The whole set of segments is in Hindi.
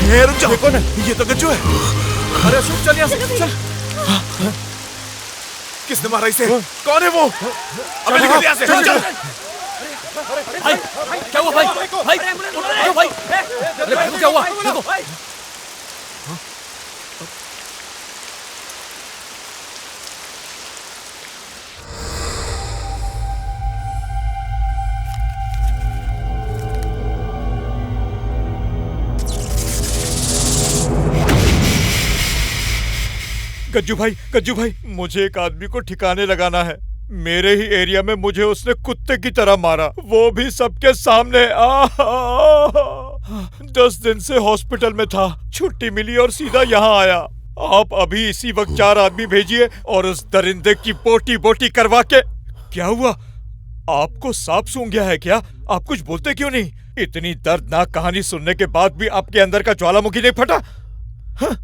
रुक जाओ। कौन है? ये तो गज्जू है। अरे अशोक चल यहाँ से, चल। किसने मारा इसे? कौन है वो? अबे निकल यहाँ से, चल चल। भाई क्या हुआ भाई? भाई उठो भाई। अरे भाई क्या हुआ? देखो। गज्जू भाई, मुझे एक आदमी को ठिकाने लगाना है। मेरे ही एरिया में मुझे उसने कुत्ते की तरह मारा, वो भी सबके सामने। 10 दिन से हॉस्पिटल में था, छुट्टी मिली और सीधा यहाँ आया। आप अभी इसी वक्त 4 आदमी भेजिए और उस दरिंदे की बोटी बोटी करवा के। क्या हुआ? आपको सांप सूंघ गया है क्या? आप कुछ बोलते क्यों नहीं? इतनी दर्दनाक कहानी सुनने के बाद भी आपके अंदर का ज्वालामुखी नहीं फटा? हाँ?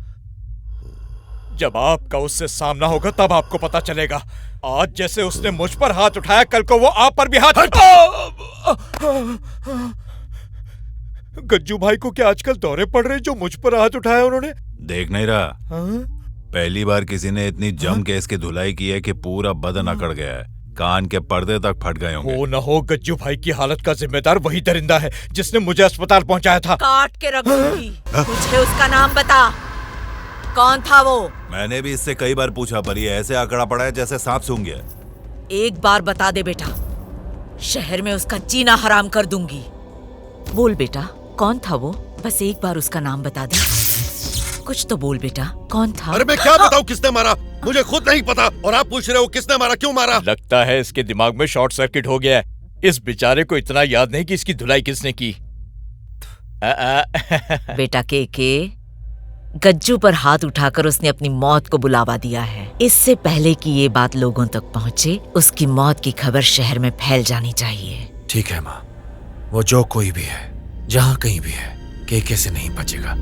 जब आपका उससे सामना होगा तब आपको पता चलेगा। आज जैसे उसने मुझ पर हाथ उठाया, कल को वो आप पर भी हाथ। गज्जू भाई को क्या आजकल दौरे पड़ रहे जो मुझ पर हाथ उठाया उन्होंने? देख नहीं रहा? पहली बार किसी ने इतनी जम के इसकी धुलाई की है कि पूरा बदन अकड़ गया है, कान के पर्दे तक फट गए होंगे। हो न हो गज्जू भाई की हालत का जिम्मेदार वही दरिंदा है जिसने मुझे अस्पताल पहुंचाया था। काट के रख दूंगी। मुझे उसका नाम बता, कौन था वो? मैंने भी इससे कई बार पूछा पर ये ऐसे आंकड़ा पड़ा है जैसे सांप सूंघ गया। एक बार बता दे बेटा, शहर में उसका जीना हराम कर दूंगी। बोल बेटा, कौन था वो? बस एक बार उसका नाम बता दे। कुछ तो बोल बेटा, कौन था? अरे मैं क्या बताऊं किसने मारा? मुझे खुद नहीं पता और आप पूछ रहे हो किसने मारा, क्यों मारा? लगता है इसके दिमाग में शॉर्ट सर्किट हो गया है। इस बेचारे को इतना याद नहीं कि इसकी धुलाई किसने की। बेटा के गज्जू पर हाथ उठाकर उसने अपनी मौत को बुलावा दिया है। इससे पहले कि ये बात लोगों तक पहुंचे, उसकी मौत की खबर शहर में फैल जानी चाहिए। ठीक है माँ, वो जो कोई भी है, जहाँ कहीं भी है, केके से नहीं बचेगा।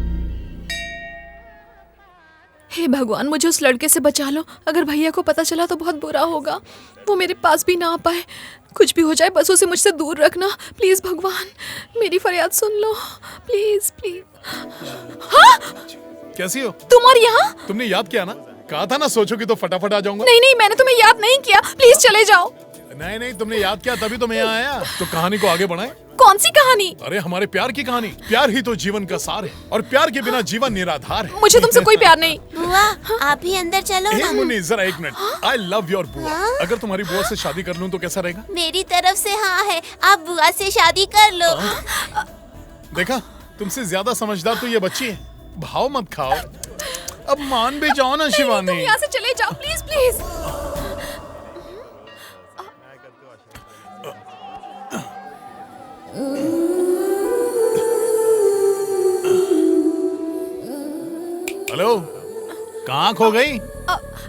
हे भगवान, मुझे उस लड़के से बचा लो। अगर भैया को पता चला तो बहुत बुरा होगा। वो मेरे पास भी ना आ पाए। कुछ भी हो जाए बस उसे मुझसे दूर रखना। प्लीज भगवान, मेरी फरियाद सुन लो। Please please. हाँ? कैसी हो तुम? और यहाँ? तुमने याद किया ना? कहा था ना सोचोगी तो फटाफट आ जाऊंगा। नहीं, मैंने तुम्हें याद नहीं किया। प्लीज चले जाओ। नहीं, तुमने याद किया तभी तो मैं यहाँ आया। तो कहानी को आगे बढ़ाएं। कौन सी कहानी? अरे हमारे प्यार की कहानी। प्यार ही तो जीवन का सार है और प्यार के बिना जीवन निराधार है। मुझे तुमसे कोई प्यार नहीं। बुआ, आप ही अंदर चलो ना। मुन्नी जरा एक मिनट। आई लव योर बुआ। अगर तुम्हारी बुआ से शादी कर लूँ तो कैसा रहेगा? मेरी तरफ से हाँ है, आप बुआ से शादी कर लो। देखा, तुमसे ज्यादा समझदार तो ये बच्ची है। भाव मत खाओ, अब मान भी जाओ ना शिवानी। तुम यहाँ से चले जाओ प्लीज प्लीज। हेलो, कहाँ खो गई?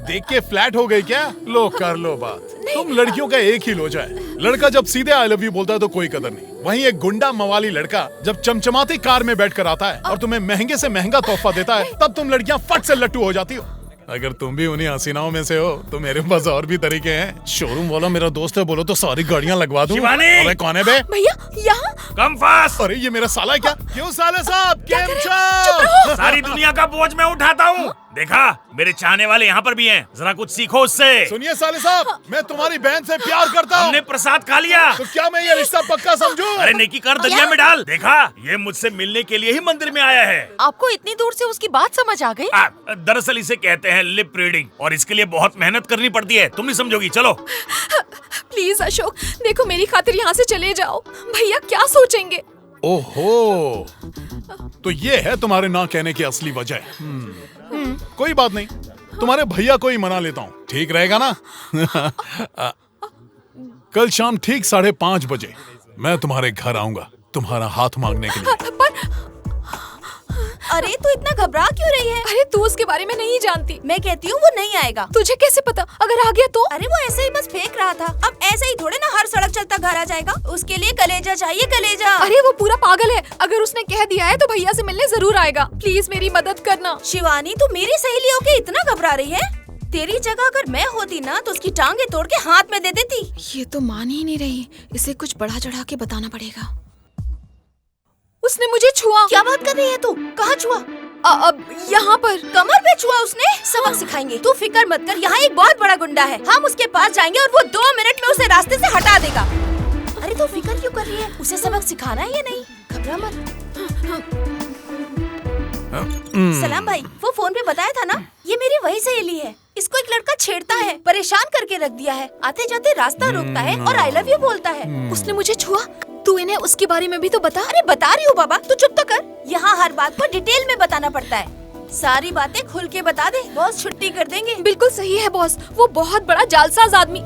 देख के फ्लैट हो गई क्या? लो कर लो बात। तुम लड़कियों का एक ही लोचा है। लड़का जब सीधे आई लव यू बोलता है तो कोई कदर नहीं, वहीं एक गुंडा मवाली लड़का जब चमचमाती कार में बैठकर आता है और तुम्हें महंगे से महंगा तोहफा देता है, तब तुम लड़कियां फट से लट्टू हो जाती हो। अगर तुम भी उन्हीं हसीनाओं में से हो तो मेरे पास और भी तरीके हैं। शोरूम वाला मेरा दोस्त है, बोलो तो सारी गाड़ियां लगवा दूं। अरे कौन है बे? भैया यहाँ। Come fast. अरे ये मेरा साला है क्या? क्यों साले साहब, केम छो? सारी दुनिया का बोझ मैं उठाता हूँ। देखा, मेरे चाहने वाले यहाँ पर भी हैं, जरा कुछ सीखो उससे। सुनिए साले साहब, मैं तुम्हारी बहन से प्यार करता हूँ। हमने प्रसाद खा लिया तो क्या मैं ये रिश्ता पक्का समझूं? अरे नेकी कर दरिया में डाल। देखा, ये मुझसे मिलने के लिए ही मंदिर में आया है। आपको इतनी दूर से उसकी बात समझ आ गई? दरअसल इसे कहते हैं लिप रीडिंग और इसके लिए बहुत मेहनत करनी पड़ती है। तुम नहीं समझोगी। चलो प्लीज अशोक, देखो मेरी खातिर यहाँ से चले जाओ। भैया क्या सोचेंगे? ओहो, तो ये है तुम्हारे ना कहने की असली वजह। कोई बात नहीं, तुम्हारे भैया को ही मना लेता हूँ, ठीक रहेगा ना? कल शाम ठीक 5:30 बजे मैं तुम्हारे घर आऊंगा तुम्हारा हाथ मांगने के लिए। अरे तू इतना घबरा क्यों रही है? अरे तू उसके बारे में नहीं जानती। मैं कहती हूँ वो नहीं आएगा। तुझे कैसे पता? अगर आ गया तो? अरे वो ऐसे ही बस फेंक रहा था। अब ऐसे ही थोड़े ना हर सड़क चलता घर आ जाएगा। उसके लिए कलेजा चाहिए, कलेजा। अरे वो पूरा पागल है। अगर उसने कह दिया है तो भैया से मिलने जरूर आएगा। प्लीज मेरी मदद करना। शिवानी, तू मेरी सहेली होके इतना घबरा रही है? तेरी जगह अगर मैं होती ना तो उसकी टांगे तोड़ के हाथ में दे देती। ये तो मान ही नहीं रही। इसे कुछ बढ़ा चढ़ा के बताना पड़ेगा। उसने मुझे छुआ। क्या बात कर रही है तू? कहाँ छुआ? अब यहाँ पर कमर पे छुआ उसने। सबक सिखाएंगे, तू फिक्र मत कर। यहाँ एक बहुत बड़ा गुंडा है, हम उसके पास जाएंगे और वो 2 मिनट में उसे रास्ते से हटा देगा। अरे तू फिक्र क्यों कर रही है? उसे सबक सिखाना है या नहीं? घबरा मत। सलाम भाई, वो फोन पे बताया था ना, ये मेरी वही सहेली है। इसको एक लड़का छेड़ता है, परेशान करके रख दिया है। आते जाते रास्ता रोकता है और आई लव यू बोलता है। उसने मुझे छुआ। तू इन्हें उसके बारे में भी तो बता। अरे बता रही हूँ बाबा, तू चुप तो कर। यहाँ हर बात को डिटेल में बताना पड़ता है। सारी बातें खुल के बता दे, बॉस छुट्टी कर देंगे। बिल्कुल सही है बॉस, वो बहुत बड़ा जालसाज आदमी।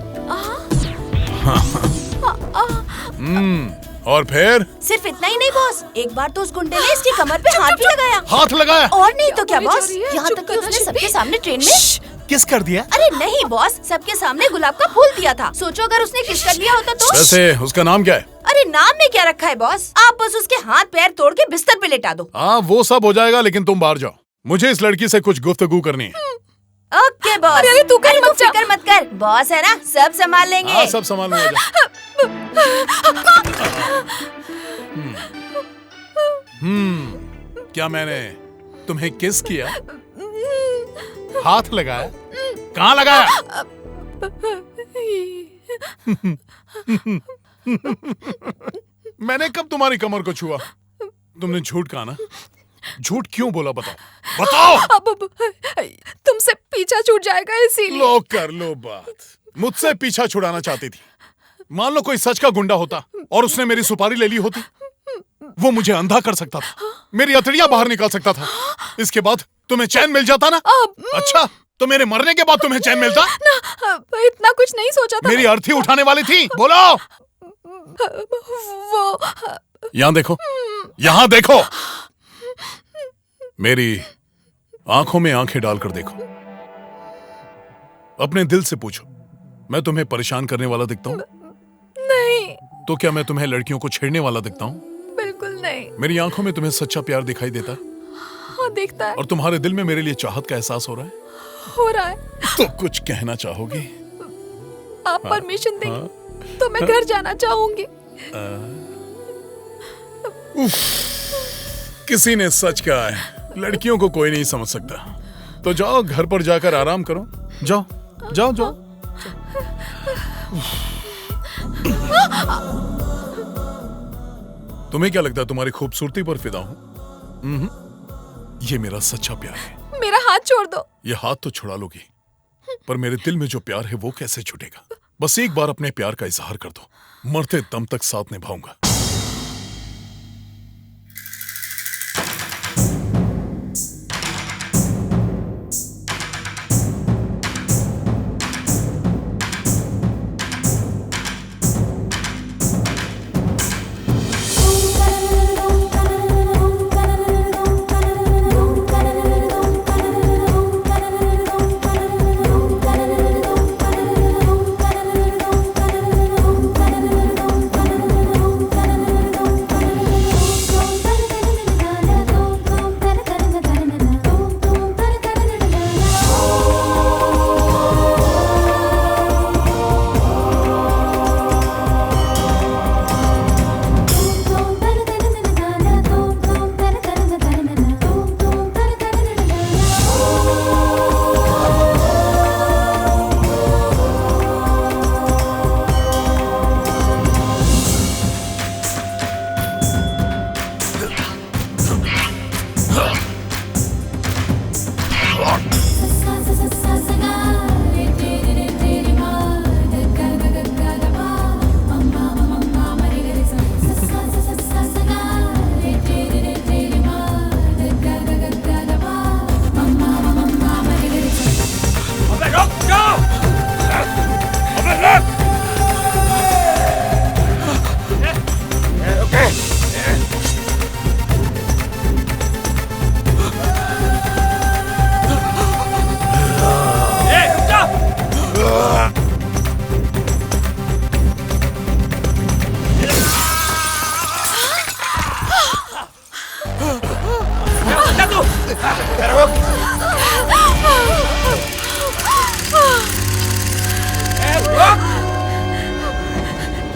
और फिर? सिर्फ इतना ही नहीं बॉस, एक बार तो उस गुंडे ने इसकी कमर पे हाथ भी लगाया। हाथ लगाया? और नहीं तो क्या बॉस, यहाँ तक कि उसने सबके सामने ट्रेन में किस कर दिया? अरे नहीं बॉस, सबके सामने गुलाब का फूल दिया था। सोचो अगर उसने किस कर लिया होता तो। वैसे उसका नाम क्या है? अरे नाम में क्या रखा है बॉस, आप बस उसके हाथ पैर तोड़ के बिस्तर पे लेटा दो। हाँ वो सब हो जाएगा, लेकिन तुम बाहर जाओ, मुझे इस लड़की से कुछ गुफ्तगू करनी है। Okay boss. अरे तू फिक्र मत कर, बॉस है ना, सब संभाल लेंगे। हाँ सब संभाल लेंगे। क्या मैंने तुम्हें किस किया? हाथ लगाया? कहाँ लगाया? मैंने कब तुम्हारी कमर को छुआ? तुमने झूठ कहा ना? झूठ क्यों बोला बताओ, बताओ। अब तुमसे पीछा छूट जाएगा इसीलिए। लो कर लो बात। मुझसे पीछा छुड़ाना चाहती थी। मान लो कोई सच का गुंडा होता और उसने मेरी सुपारी ले ली होती, वो मुझे अंधा कर सकता था, मेरी अतड़ियां बाहर निकाल सकता था। इसके बाद तुम्हें चैन मिल जाता ना? अच्छा, तो मेरे मरने के बाद तुम्हें चैन मिलता ना? इतना कुछ नहीं सोचा था। मेरी अर्थी उठाने वाली थी। बोलो। वो यहाँ देखो, यहाँ देखो, मेरी आंखों में आंखें डालकर देखो। अपने दिल से पूछो, मैं तुम्हें परेशान करने वाला दिखता हूँ? नहीं। तो क्या मैं तुम्हें लड़कियों को छेड़ने वाला दिखता हूँ? बिल्कुल नहीं। मेरी आंखों में तुम्हें सच्चा प्यार दिखाई देता है? हाँ दिखता है। और तुम्हारे दिल में मेरे लिए चाहत का एहसास हो रहा है? हो रहा है। तो कुछ कहना चाहोगी? आप परमिशन देंगे तो मैं घर जाना चाहूंगी। किसी ने सच कहा है, लड़कियों को कोई नहीं समझ सकता। तो जाओ घर पर जाकर आराम करो। जाओ जाओ जाओ। तुम्हें क्या लगता है तुम्हारी खूबसूरती पर फिदा हूं? ये मेरा सच्चा प्यार है। मेरा हाथ छोड़ दो। ये हाथ तो छुड़ा लोगी, पर मेरे दिल में जो प्यार है वो कैसे छूटेगा? बस एक बार अपने प्यार का इजहार कर दो, मरते दम तक साथ निभाऊंगा।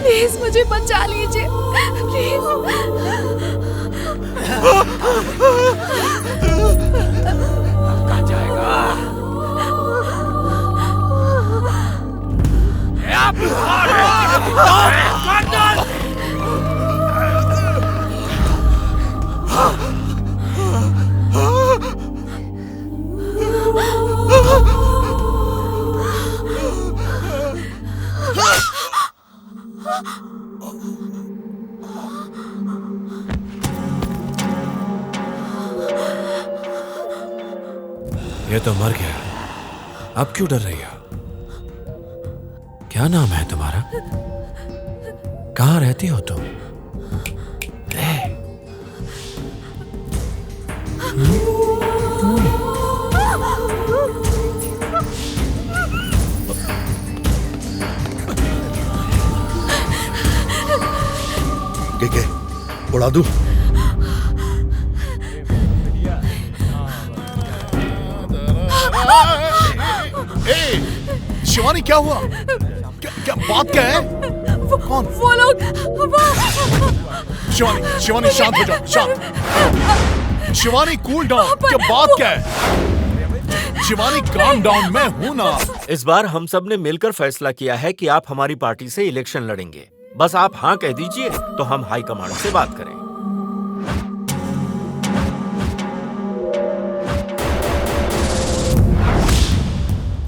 प्लीज मुझे बचा लीजिए, प्लीज। कहाँ जाएगा? ये तो मर गया, अब क्यों डर रही हो? क्या नाम है तुम्हारा? कहाँ रहती हो तुम? के उड़ा दूं? शिवानी क्या हुआ? क्या बात क्या है? कौन? वो लोग शिवानी शिवानी शांत हो जाओ, शांत। Shivani cool down. क्या बात क्या है? शिवानी काम डाउन, मैं हूं ना। इस बार हम सब ने मिलकर फैसला किया है कि आप हमारी पार्टी से इलेक्शन लड़ेंगे। बस आप हाँ कह दीजिए तो हम हाई कमांड से बात करें।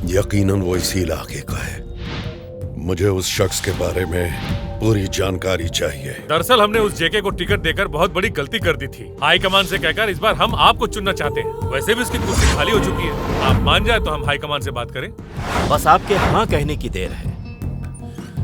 यकीनन वो इसी इलाके का है। मुझे उस शख्स के बारे में पूरी जानकारी चाहिए। दरअसल हमने उस जेके को टिकट देकर बहुत बड़ी गलती कर दी थी। हाई कमान से कहकर इस बार हम आपको चुनना चाहते हैं। वैसे भी उसकी कुर्सी खाली हो चुकी है। आप मान जाए तो हम हाई कमान से बात करें। बस आपके हाँ कहने की देर है।